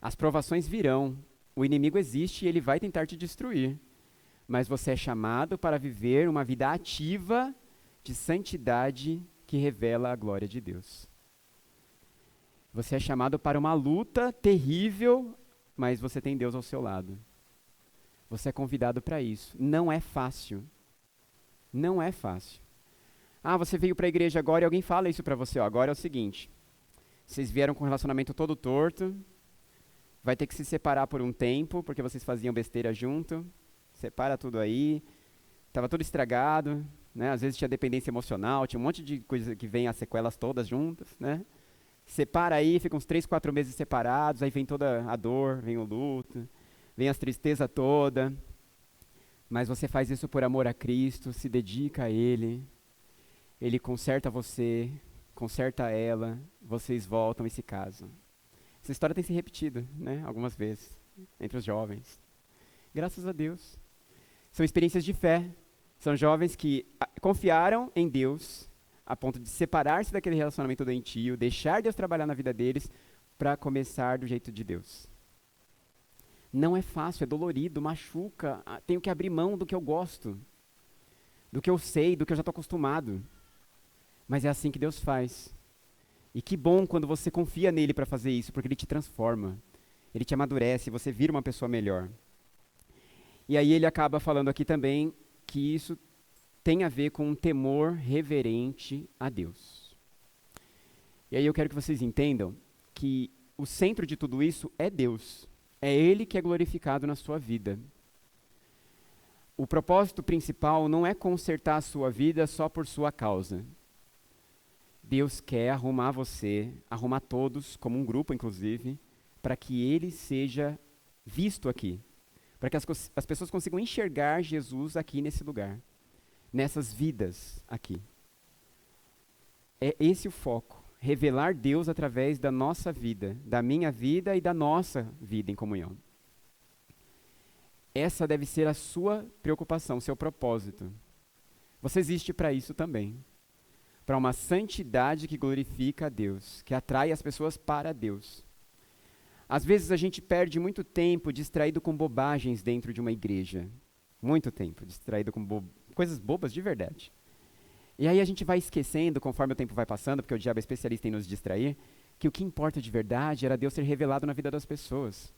As provações virão. O inimigo existe e ele vai tentar te destruir. Mas você é chamado para viver uma vida ativa de santidade que revela a glória de Deus. Você é chamado para uma luta terrível, mas você tem Deus ao seu lado. Você é convidado para isso. Não é fácil. Não é fácil. Ah, você veio para a igreja agora e alguém fala isso para você. Ó, agora é o seguinte: vocês vieram com um relacionamento todo torto, vai ter que se separar por um tempo, porque vocês faziam besteira junto. Separa tudo aí. Estava tudo estragado. né? Às vezes tinha dependência emocional, tinha um monte de coisa que vem as sequelas todas juntas, né? Separa aí, fica uns 3, 4 meses separados, aí vem toda a dor, vem o luto, vem as tristeza toda. Mas você faz isso por amor a Cristo, se dedica a Ele, Ele conserta você, conserta ela, vocês voltam e se casam. Essa história tem se repetido, né, algumas vezes, entre os jovens. Graças a Deus. São experiências de fé. São jovens que confiaram em Deus, a ponto de separar-se daquele relacionamento doentio, deixar Deus trabalhar na vida deles, para começar do jeito de Deus. Não é fácil, é dolorido, machuca, tenho que abrir mão do que eu gosto, do que eu sei, do que eu já estou acostumado. Mas é assim que Deus faz. E que bom quando você confia nele para fazer isso, porque ele te transforma, ele te amadurece, você vira uma pessoa melhor. E aí ele acaba falando aqui também que isso tem a ver com um temor reverente a Deus. E aí eu quero que vocês entendam que o centro de tudo isso é Deus. É Ele que é glorificado na sua vida. O propósito principal não é consertar a sua vida só por sua causa. Deus quer arrumar você, arrumar todos, como um grupo inclusive, para que Ele seja visto aqui. Para que as pessoas consigam enxergar Jesus aqui nesse lugar. Nessas vidas aqui. É esse o foco. Revelar Deus através da nossa vida, da minha vida e da nossa vida em comunhão. Essa deve ser a sua preocupação, seu propósito. Você existe para isso também. Para uma santidade que glorifica a Deus, que atrai as pessoas para Deus. Às vezes a gente perde muito tempo distraído com bobagens dentro de uma igreja. Muito tempo distraído com coisas bobas de verdade. E aí a gente vai esquecendo, conforme o tempo vai passando, porque o diabo é especialista em nos distrair, que o que importa de verdade era Deus ser revelado na vida das pessoas.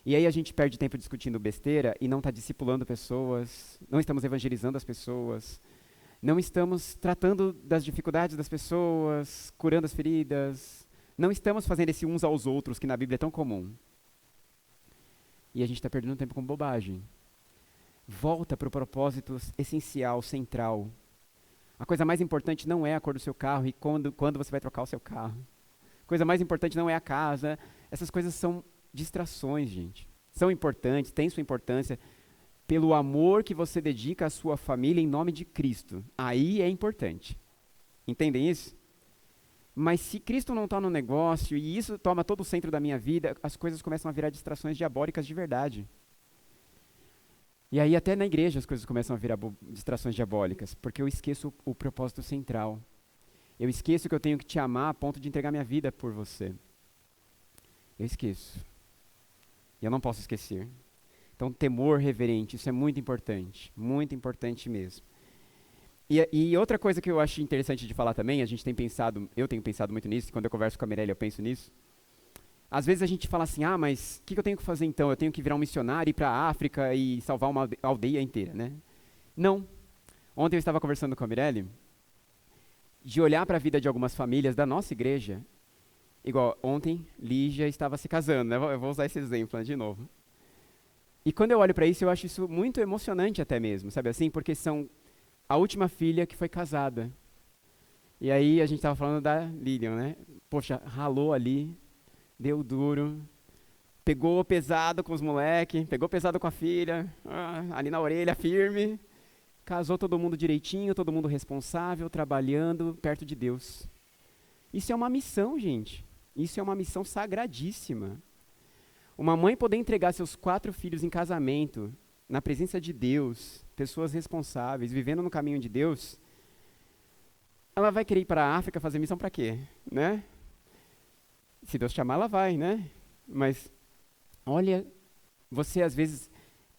E aí a gente perde tempo discutindo besteira e não está discipulando pessoas, não estamos evangelizando as pessoas, não estamos tratando das dificuldades das pessoas, curando as feridas, não estamos fazendo esse uns aos outros que na Bíblia é tão comum. E a gente está perdendo tempo com bobagem. Volta para o propósito essencial, central. A coisa mais importante não é a cor do seu carro e quando você vai trocar o seu carro. A coisa mais importante não é a casa. Essas coisas são distrações, gente. São importantes, têm sua importância pelo amor que você dedica à sua família em nome de Cristo. Aí é importante. Entendem isso? Mas se Cristo não está no negócio e isso toma todo o centro da minha vida, as coisas começam a virar distrações diabólicas de verdade. E aí até na igreja as coisas começam a virar distrações diabólicas, porque eu esqueço o propósito central. Eu esqueço que eu tenho que te amar a ponto de entregar minha vida por você. Eu esqueço. E eu não posso esquecer. Então, temor reverente, isso é muito importante mesmo. E outra coisa que eu acho interessante de falar também, eu tenho pensado muito nisso, quando eu converso com a Mirella eu penso nisso. Às vezes a gente fala assim, mas o que eu tenho que fazer então? Eu tenho que virar um missionário, ir para a África e salvar uma aldeia inteira, né? Não. Ontem eu estava conversando com a Mirella, de olhar para a vida de algumas famílias da nossa igreja, igual ontem, Lígia estava se casando, né? Eu vou usar esse exemplo de novo. E quando eu olho para isso, eu acho isso muito emocionante até mesmo, sabe assim? Porque são a última filha que foi casada. E aí a gente estava falando da Lilian, né? Poxa, ralou ali, deu duro, pegou pesado com os moleques, pegou pesado com a filha, ali na orelha, firme. Casou todo mundo direitinho, todo mundo responsável, trabalhando perto de Deus. Isso é uma missão, gente. Isso é uma missão sagradíssima. Uma mãe poder entregar seus 4 filhos em casamento, na presença de Deus, pessoas responsáveis, vivendo no caminho de Deus, ela vai querer ir para a África fazer missão para quê? Né? Se Deus chamar, ela vai, né? Mas, olha, você às vezes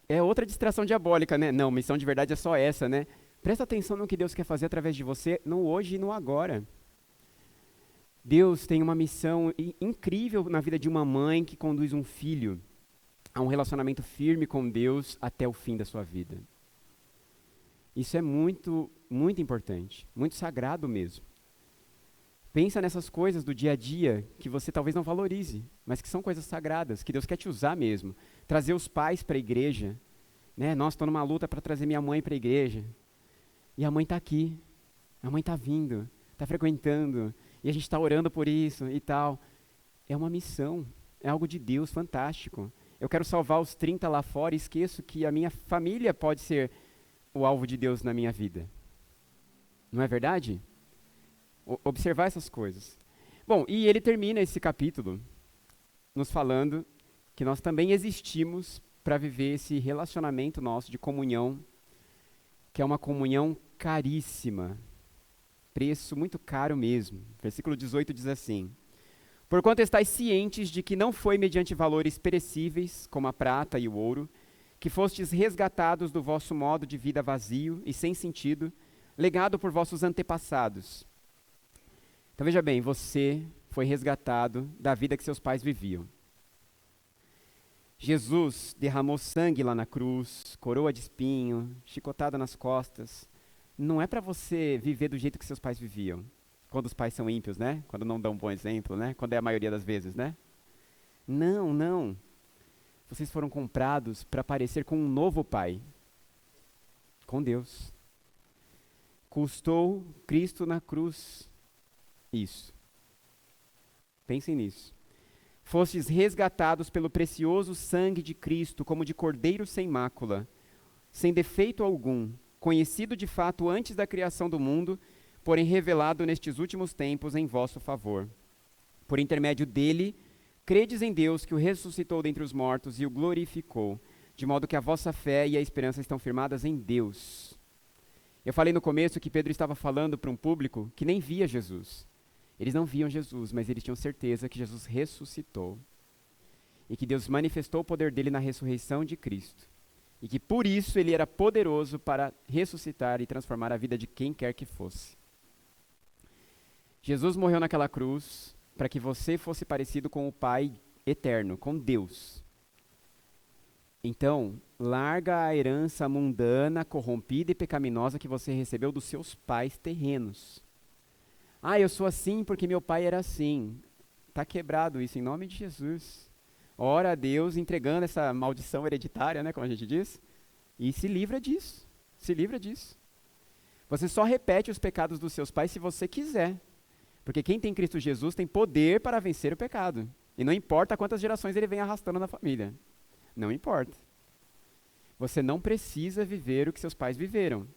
é outra distração diabólica, né? Não, missão de verdade é só essa, né? Presta atenção no que Deus quer fazer através de você, no hoje e no agora. Deus tem uma missão incrível na vida de uma mãe que conduz um filho a um relacionamento firme com Deus até o fim da sua vida. Isso é muito, muito importante, muito sagrado mesmo. Pensa nessas coisas do dia a dia que você talvez não valorize, mas que são coisas sagradas, que Deus quer te usar mesmo. Trazer os pais para a igreja. Né? Nossa, estou numa luta para trazer minha mãe para a igreja. E a mãe está aqui, a mãe está vindo, está frequentando, e a gente está orando por isso e tal. É uma missão, é algo de Deus fantástico. Eu quero salvar os 30 lá fora e esqueço que a minha família pode ser o alvo de Deus na minha vida. Não é verdade? Observar essas coisas. Bom, e ele termina esse capítulo nos falando que nós também existimos para viver esse relacionamento nosso de comunhão, que é uma comunhão caríssima, preço muito caro mesmo. Versículo 18 diz assim: porquanto estáis cientes de que não foi mediante valores perecíveis, como a prata e o ouro, que fostes resgatados do vosso modo de vida vazio e sem sentido, legado por vossos antepassados. Então veja bem, você foi resgatado da vida que seus pais viviam. Jesus derramou sangue lá na cruz, coroa de espinho, chicotada nas costas. Não é para você viver do jeito que seus pais viviam. Quando os pais são ímpios, né? Quando não dão um bom exemplo, né? Quando é a maioria das vezes, né? Não, não. Vocês foram comprados para parecer com um novo pai. Com Deus. Custou Cristo na cruz isso. Pensem nisso. Fostes resgatados pelo precioso sangue de Cristo, como de cordeiro sem mácula, sem defeito algum, conhecido de fato antes da criação do mundo, porém revelado nestes últimos tempos em vosso favor. Por intermédio dele, credes em Deus que o ressuscitou dentre os mortos e o glorificou, de modo que a vossa fé e a esperança estão firmadas em Deus. Eu falei no começo que Pedro estava falando para um público que nem via Jesus. Eles não viam Jesus, mas eles tinham certeza que Jesus ressuscitou. E que Deus manifestou o poder dele na ressurreição de Cristo. E que por isso ele era poderoso para ressuscitar e transformar a vida de quem quer que fosse. Jesus morreu naquela cruz para que você fosse parecido com o Pai eterno, com Deus. Então, larga a herança mundana, corrompida e pecaminosa que você recebeu dos seus pais terrenos. Ah, eu sou assim porque meu pai era assim. Está quebrado isso em nome de Jesus. Ora a Deus entregando essa maldição hereditária, né, como a gente diz, e se livra disso. Se livra disso. Você só repete os pecados dos seus pais se você quiser. Porque quem tem Cristo Jesus tem poder para vencer o pecado. E não importa quantas gerações ele vem arrastando na família. Não importa. Você não precisa viver o que seus pais viveram.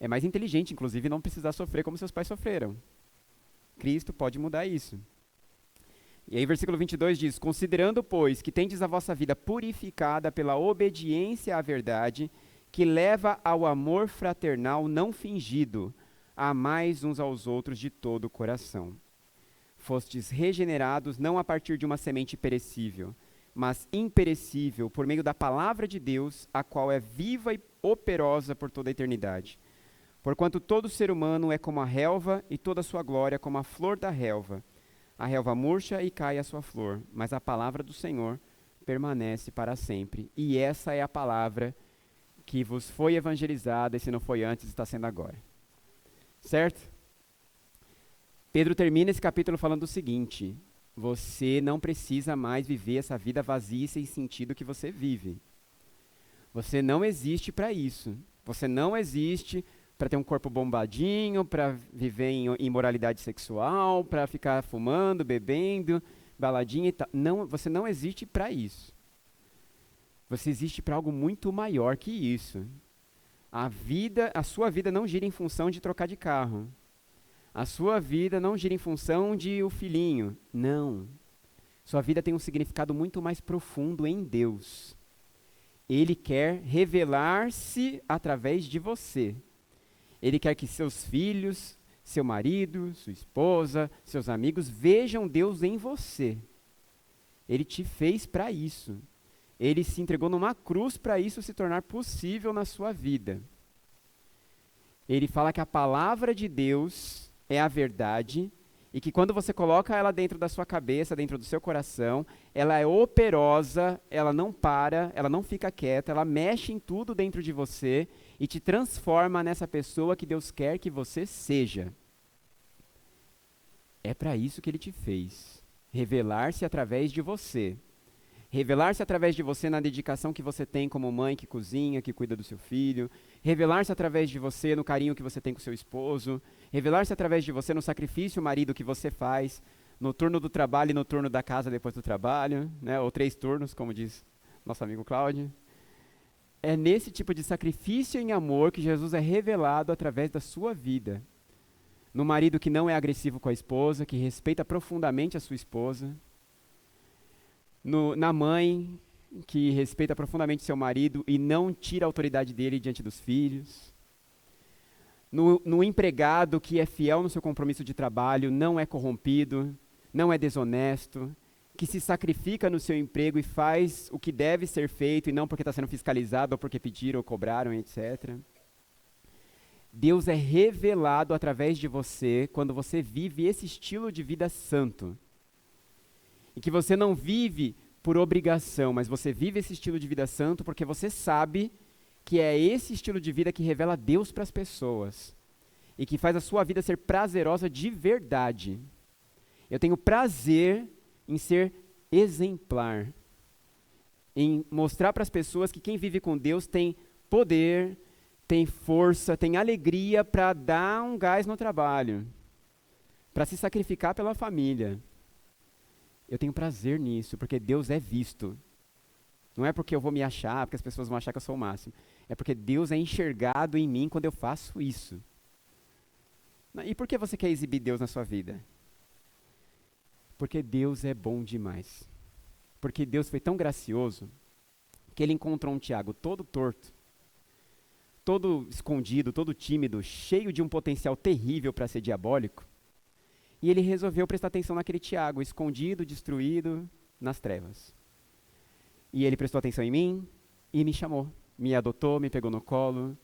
É mais inteligente, inclusive, não precisar sofrer como seus pais sofreram. Cristo pode mudar isso. E aí, versículo 22 diz: considerando, pois, que tendes a vossa vida purificada pela obediência à verdade, que leva ao amor fraternal não fingido, amais uns aos outros de todo o coração. Fostes regenerados não a partir de uma semente perecível, mas imperecível, por meio da palavra de Deus, a qual é viva e operosa por toda a eternidade. Porquanto todo ser humano é como a relva, e toda a sua glória como a flor da relva. A relva murcha e cai a sua flor, mas a palavra do Senhor permanece para sempre. E essa é a palavra que vos foi evangelizada, e se não foi antes, está sendo agora. Certo? Pedro termina esse capítulo falando o seguinte: você não precisa mais viver essa vida vazia e sem sentido que você vive. Você não existe para isso. Você não existe para ter um corpo bombadinho, para viver em imoralidade sexual, para ficar fumando, bebendo, baladinha e tal. Não, você não existe para isso. Você existe para algo muito maior que isso. A sua vida não gira em função de trocar de carro. A sua vida não gira em função de o filhinho. Não. Sua vida tem um significado muito mais profundo em Deus. Ele quer revelar-se através de você. Ele quer que seus filhos, seu marido, sua esposa, seus amigos vejam Deus em você. Ele te fez para isso. Ele se entregou numa cruz para isso se tornar possível na sua vida. Ele fala que a palavra de Deus é a verdade e que quando você coloca ela dentro da sua cabeça, dentro do seu coração, ela é operosa, ela não para, ela não fica quieta, ela mexe em tudo dentro de você e te transforma nessa pessoa que Deus quer que você seja. É para isso que ele te fez, revelar-se através de você. Revelar-se através de você na dedicação que você tem como mãe que cozinha, que cuida do seu filho. Revelar-se através de você no carinho que você tem com seu esposo. Revelar-se através de você no sacrifício, marido, que você faz no turno do trabalho e no turno da casa depois do trabalho, né? Ou 3 turnos, como diz nosso amigo Cláudio. É nesse tipo de sacrifício em amor que Jesus é revelado através da sua vida. No marido que não é agressivo com a esposa, que respeita profundamente a sua esposa. Na mãe que respeita profundamente seu marido e não tira a autoridade dele diante dos filhos. No empregado que é fiel no seu compromisso de trabalho, não é corrompido, não é desonesto, que se sacrifica no seu emprego e faz o que deve ser feito e não porque está sendo fiscalizado ou porque pediram ou cobraram, etc. Deus é revelado através de você quando você vive esse estilo de vida santo. E que você não vive por obrigação, mas você vive esse estilo de vida santo porque você sabe que é esse estilo de vida que revela Deus para as pessoas. E que faz a sua vida ser prazerosa de verdade. Eu tenho prazer em ser exemplar, em mostrar para as pessoas que quem vive com Deus tem poder, tem força, tem alegria para dar um gás no trabalho, para se sacrificar pela família. Eu tenho prazer nisso, porque Deus é visto. Não é porque eu vou me achar, porque as pessoas vão achar que eu sou o máximo. É porque Deus é enxergado em mim quando eu faço isso. E por que você quer exibir Deus na sua vida? Porque Deus é bom demais. Porque Deus foi tão gracioso que ele encontrou um Tiago todo torto, todo escondido, todo tímido, cheio de um potencial terrível para ser diabólico. E ele resolveu prestar atenção naquele Tiago, escondido, destruído, nas trevas. E ele prestou atenção em mim e me chamou. Me adotou, me pegou no colo,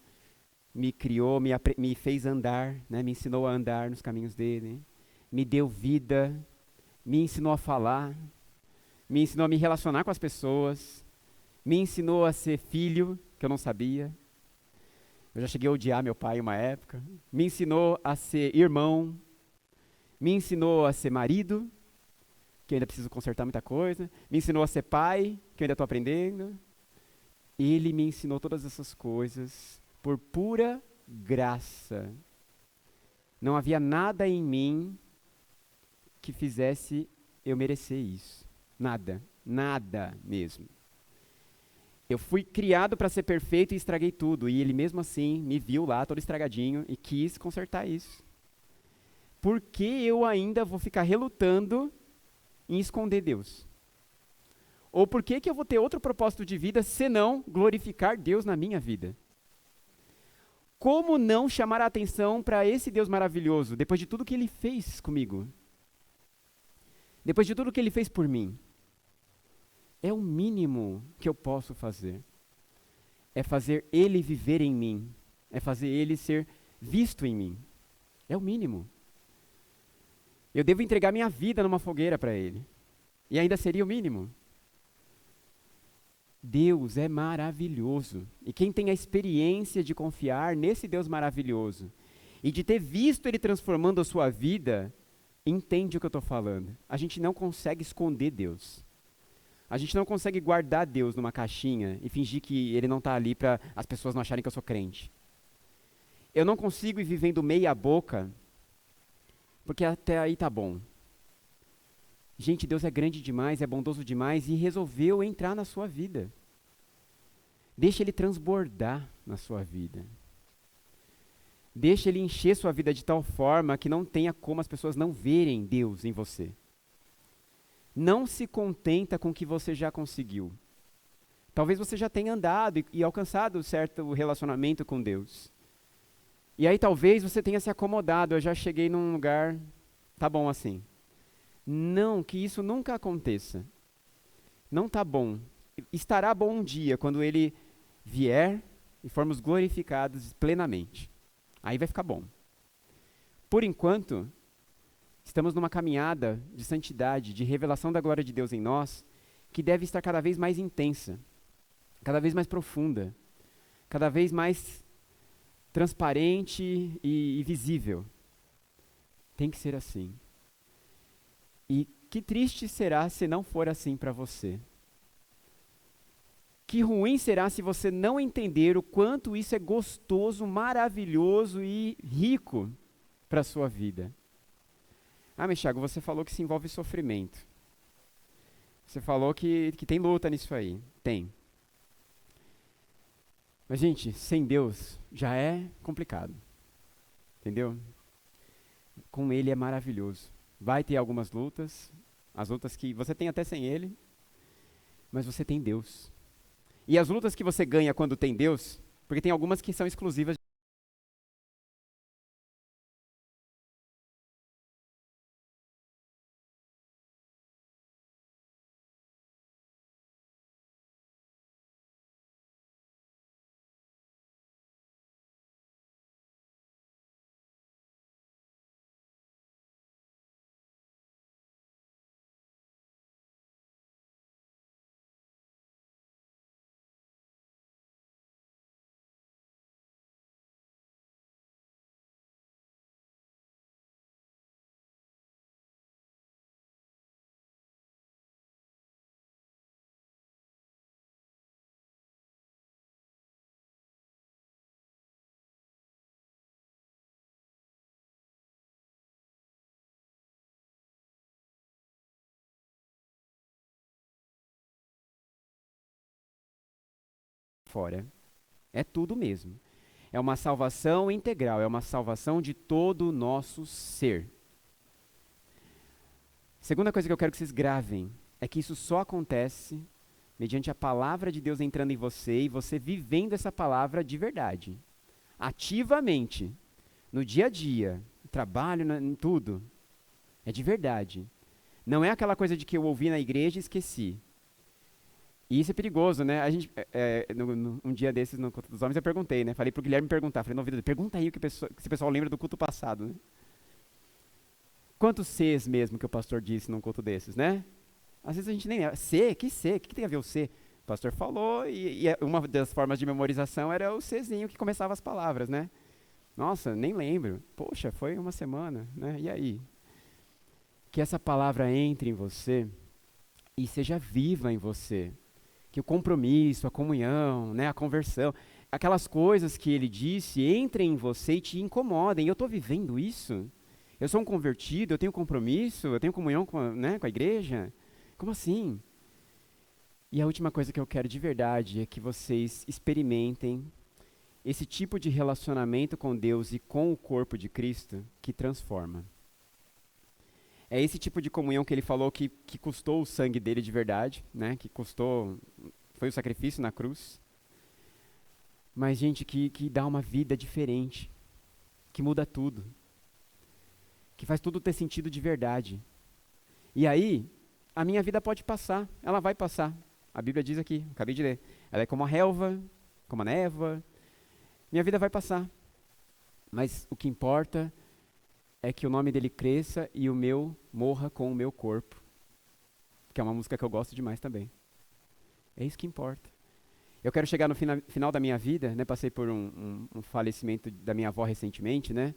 me criou, me fez andar, né? Me ensinou a andar nos caminhos dele, me deu vida, me ensinou a falar, me ensinou a me relacionar com as pessoas, me ensinou a ser filho, que eu não sabia. Eu já cheguei a odiar meu pai uma época. Me ensinou a ser irmão, me ensinou a ser marido, que eu ainda preciso consertar muita coisa. Me ensinou a ser pai, que eu ainda estou aprendendo. Ele me ensinou todas essas coisas por pura graça. Não havia nada em mim que fizesse eu merecer isso. Nada, nada mesmo. Eu fui criado para ser perfeito e estraguei tudo. E ele mesmo assim me viu lá todo estragadinho e quis consertar isso. Por que eu ainda vou ficar relutando em esconder Deus? Ou por que eu vou ter outro propósito de vida senão glorificar Deus na minha vida? Como não chamar a atenção para esse Deus maravilhoso, depois de tudo que Ele fez comigo? Depois de tudo que Ele fez por mim? É o mínimo que eu posso fazer. É fazer Ele viver em mim. É fazer Ele ser visto em mim. É o mínimo. Eu devo entregar minha vida numa fogueira para Ele. E ainda seria o mínimo. Deus é maravilhoso. E quem tem a experiência de confiar nesse Deus maravilhoso e de ter visto Ele transformando a sua vida, entende o que eu estou falando. A gente não consegue esconder Deus. A gente não consegue guardar Deus numa caixinha e fingir que Ele não está ali para as pessoas não acharem que eu sou crente. Eu não consigo ir vivendo meia boca, porque até aí tá bom. Gente, Deus é grande demais, é bondoso demais e resolveu entrar na sua vida. Deixa Ele transbordar na sua vida. Deixa Ele encher sua vida de tal forma que não tenha como as pessoas não verem Deus em você. Não se contenta com o que você já conseguiu. Talvez você já tenha andado e alcançado certo relacionamento com Deus. E aí talvez você tenha se acomodado, eu já cheguei num lugar, tá bom assim. Não, que isso nunca aconteça. Não tá bom. Estará bom um dia, quando Ele vier e formos glorificados plenamente. Aí vai ficar bom. Por enquanto, estamos numa caminhada de santidade, de revelação da glória de Deus em nós, que deve estar cada vez mais intensa, cada vez mais profunda, cada vez mais transparente e visível. Tem que ser assim. E que triste será se não for assim para você. que ruim será se você não entender o quanto isso é gostoso, maravilhoso e rico para a sua vida. Ah, mas Thiago, você falou que se envolve sofrimento. Você falou que tem luta nisso aí. Tem. Mas, gente, sem Deus já é complicado. Entendeu? Com Ele é maravilhoso. Vai ter algumas lutas, as lutas que você tem até sem Ele, mas você tem Deus. E as lutas que você ganha quando tem Deus, porque tem algumas que são exclusivas fora. É tudo mesmo. É uma salvação integral, é uma salvação de todo o nosso ser. Segunda coisa que eu quero que vocês gravem é que isso só acontece mediante a palavra de Deus entrando em você e você vivendo essa palavra de verdade, ativamente, no dia a dia, no trabalho, em tudo. É de verdade. Não é aquela coisa de que eu ouvi na igreja e esqueci. E isso é perigoso, né? A gente, um dia desses, no culto dos homens, eu perguntei, né? Falei pro Guilherme perguntar. Falei, não, vida, pergunta aí o que esse pessoal lembra do culto passado, né? Quantos Cs mesmo que o pastor disse num culto desses, né? Às vezes a gente nem lembra. C? Que C? O que tem a ver o C? O pastor falou e uma das formas de memorização era o Czinho que começava as palavras, né? Nossa, nem lembro. Poxa, foi uma semana, né? E aí? Que essa palavra entre em você e seja viva em você. Que o compromisso, a comunhão, né, a conversão, aquelas coisas que ele disse entrem em você e te incomodem. Eu estou vivendo isso? Eu sou um convertido, eu tenho compromisso, eu tenho comunhão com a igreja? Como assim? E a última coisa que eu quero de verdade é que vocês experimentem esse tipo de relacionamento com Deus e com o corpo de Cristo que transforma. É esse tipo de comunhão que ele falou que custou o sangue dele de verdade, né? Que custou, foi o sacrifício na cruz. Mas, gente, que dá uma vida diferente, que muda tudo, que faz tudo ter sentido de verdade. E aí, a minha vida pode passar, ela vai passar. A Bíblia diz aqui, acabei de ler. Ela é como a relva, como a névoa. Minha vida vai passar. Mas o que importa é que o nome dele cresça e o meu morra com o meu corpo. Que é uma música que eu gosto demais também. É isso que importa. Eu quero chegar no final da minha vida, né? Passei por um falecimento da minha avó recentemente, né?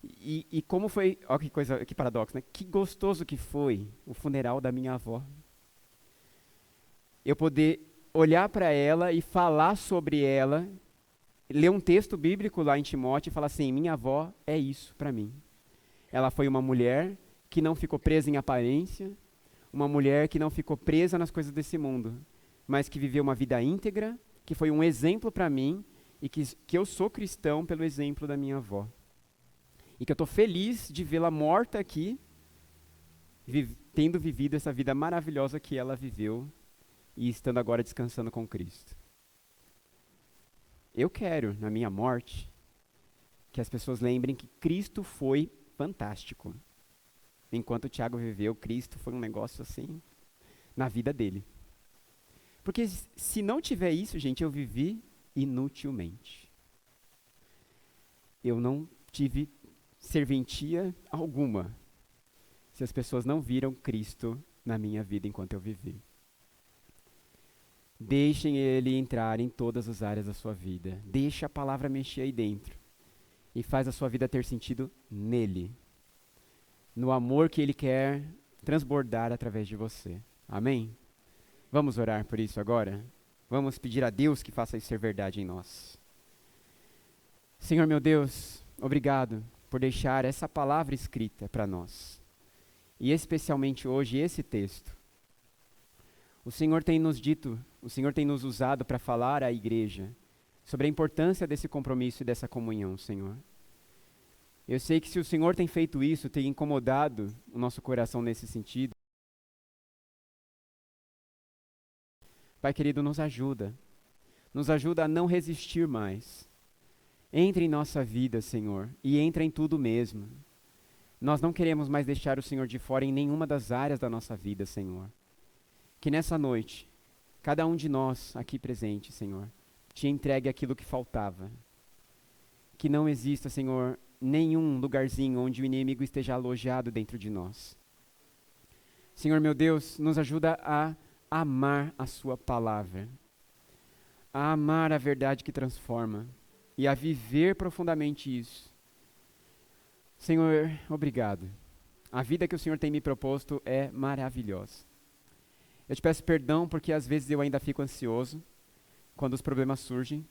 E como foi, olha que coisa, que paradoxo, né? Que gostoso que foi o funeral da minha avó. Eu poder olhar para ela e falar sobre ela, ler um texto bíblico lá em Timóteo e falar assim, minha avó é isso para mim. Ela foi uma mulher que não ficou presa em aparência, uma mulher que não ficou presa nas coisas desse mundo, mas que viveu uma vida íntegra, que foi um exemplo para mim e que eu sou cristão pelo exemplo da minha avó. E que eu estou feliz de vê-la morta aqui, tendo vivido essa vida maravilhosa que ela viveu e estando agora descansando com Cristo. Eu quero, na minha morte, que as pessoas lembrem que Cristo foi fantástico. Enquanto o Tiago viveu, Cristo foi um negócio assim, na vida dele. Porque se não tiver isso, gente, eu vivi inutilmente. Eu não tive serventia alguma se as pessoas não viram Cristo na minha vida enquanto eu vivi. Deixem ele entrar em todas as áreas da sua vida. Deixa a palavra mexer aí dentro. E faz a sua vida ter sentido nele. No amor que ele quer transbordar através de você. Amém? Vamos orar por isso agora? Vamos pedir a Deus que faça isso ser verdade em nós. Senhor meu Deus, obrigado por deixar essa palavra escrita para nós. E especialmente hoje esse texto. O Senhor tem nos dito, o Senhor tem nos usado para falar à igreja sobre a importância desse compromisso e dessa comunhão, Senhor. Eu sei que se o Senhor tem feito isso, tem incomodado o nosso coração nesse sentido. Pai querido, nos ajuda a não resistir mais. Entre em nossa vida, Senhor, e entra em tudo mesmo. Nós não queremos mais deixar o Senhor de fora em nenhuma das áreas da nossa vida, Senhor. Que nessa noite, cada um de nós aqui presente, Senhor, te entregue aquilo que faltava. Que não exista, Senhor, nenhum lugarzinho onde o inimigo esteja alojado dentro de nós. Senhor meu Deus, nos ajuda a amar a sua palavra, a amar a verdade que transforma e a viver profundamente isso. Senhor, obrigado. A vida que o Senhor tem me proposto é maravilhosa. Eu te peço perdão porque às vezes eu ainda fico ansioso quando os problemas surgem,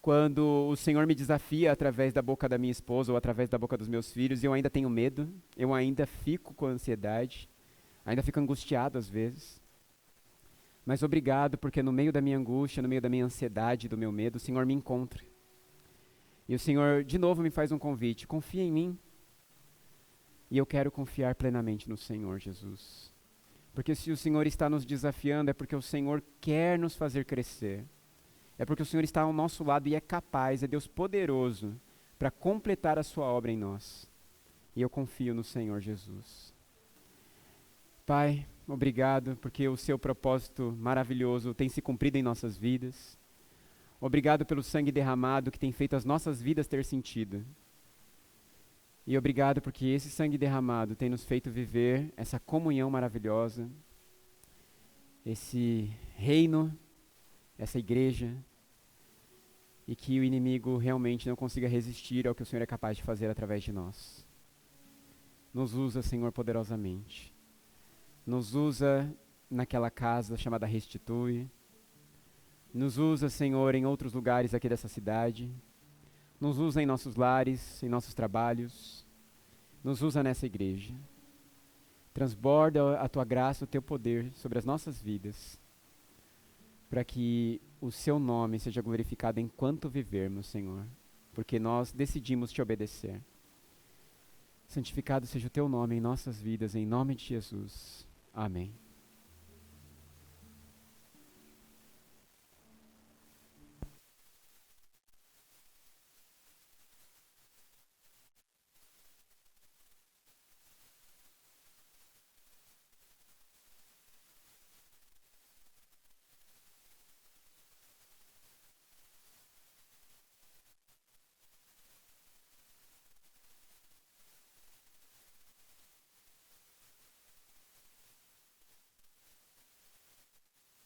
quando o Senhor me desafia através da boca da minha esposa ou através da boca dos meus filhos, e eu ainda tenho medo, eu ainda fico com ansiedade, ainda fico angustiado às vezes. Mas obrigado porque no meio da minha angústia, no meio da minha ansiedade, do meu medo, o Senhor me encontra. E o Senhor de novo me faz um convite, confia em mim. E eu quero confiar plenamente no Senhor Jesus. Porque se o Senhor está nos desafiando, é porque o Senhor quer nos fazer crescer. É porque o Senhor está ao nosso lado e é capaz, é Deus poderoso, para completar a sua obra em nós. E eu confio no Senhor Jesus. Pai, obrigado porque o seu propósito maravilhoso tem se cumprido em nossas vidas. Obrigado pelo sangue derramado que tem feito as nossas vidas ter sentido. E obrigado porque esse sangue derramado tem nos feito viver essa comunhão maravilhosa, esse reino, essa igreja, e que o inimigo realmente não consiga resistir ao que o Senhor é capaz de fazer através de nós. Nos usa, Senhor, poderosamente. Nos usa naquela casa chamada Restitui. Nos usa, Senhor, em outros lugares aqui dessa cidade. Nos usa em nossos lares, em nossos trabalhos. Nos usa nessa igreja. Transborda a tua graça, o teu poder sobre as nossas vidas, para que o seu nome seja glorificado enquanto vivermos, Senhor, porque nós decidimos te obedecer. Santificado seja o teu nome em nossas vidas, em nome de Jesus. Amém.